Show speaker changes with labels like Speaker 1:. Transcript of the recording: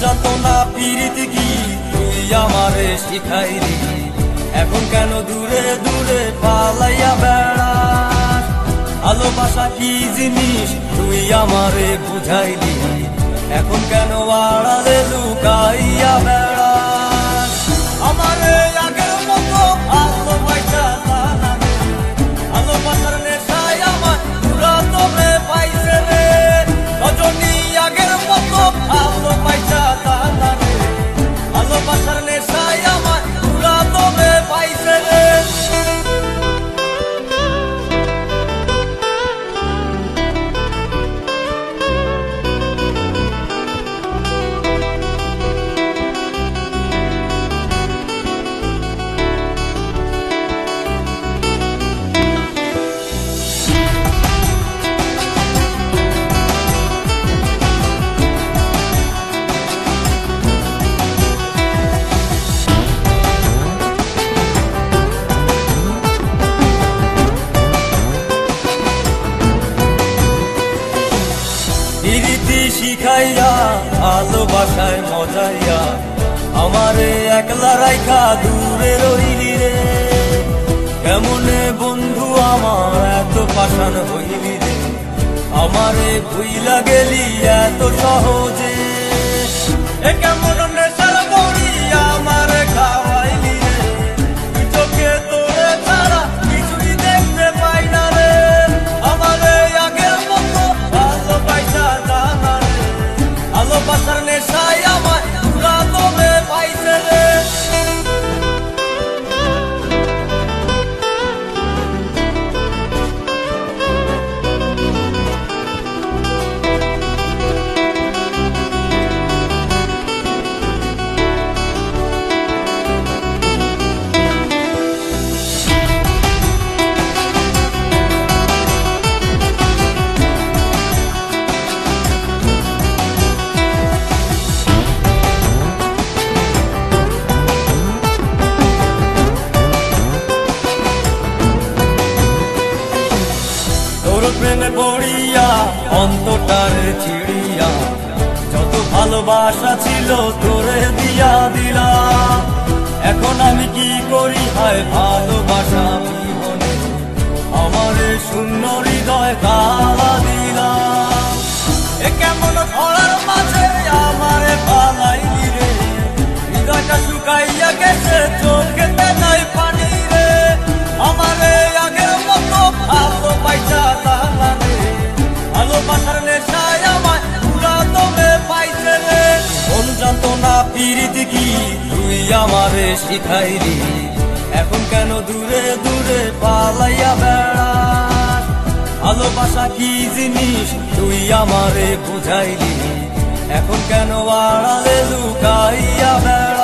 Speaker 1: যাতনা পিরিতি কি তুই আমারে শিখাইলি, এখন কেন দূরে দূরে পালাইয়া বেড়াস? ভালোবাসা কি জিনিস তুই আমারে বুঝাইলি, এখন কেন আড়ালে লুকাইয়া বেড়াস? আমারে আগের মতো ভালোবাসা জানা রে, ভালোবাসার নেশায় আমার পুরা তবে পাইছে রে। রজনী আগের মতো ভালোবাসা জানা রে, ভালোবাসার নেশায় আমার পুরা তবে পাইছে রে। প্রীতি শিখাইয়া ভালোবাসায় মজাইয়া আমারে একলা রাইখা দূরে রইলি রে। কেমনে বন্ধু আমার এত পাষাণ হইলি রে, আমারে ভুইলা গেলি এত সহজে। এ কেমন নেশার বড়ি আমারে খাওয়াইলি রে, তুই চোখে তোরে ছাড়া কিছুই দেখতে পাই না রে। আমারে আগের মতো ভালোবাসা জানা রে, ভালোবাসার নেশায় আমার পুরা তবে পাইছে রে। প্রেমে পড়িয়া অন্তটারে ছিড়িয়া যত ভালোবাসা ছিল তোরে দিয়া দিলাম। এখন আমি কি করি হায় ভালোবাসা বিহনে, আমারে শূন্য হৃদয় তালা দিলাম। এ কেমন ধরার মাঝে আমারে পালাইলি রে, হৃদয়টা শুকাইয়া গেছে চোখেতে নাই পানি রে। আমারে আগের মতো ভালোবাসা জানা রে, ভালোবাসার নেশায় আমার পুরা তবে পাইছে রে। কোন যন্ত্রণা প্রীতি কি তুই আমারে শিখাইলি, এখন কেন দূরে দূরে পালাইয়া বেড়াস? ভালোবাসা কি জিনিস তুই আমারে বুঝাইলি, এখন কেন আড়ালে লুকাইয়া বেড়াস?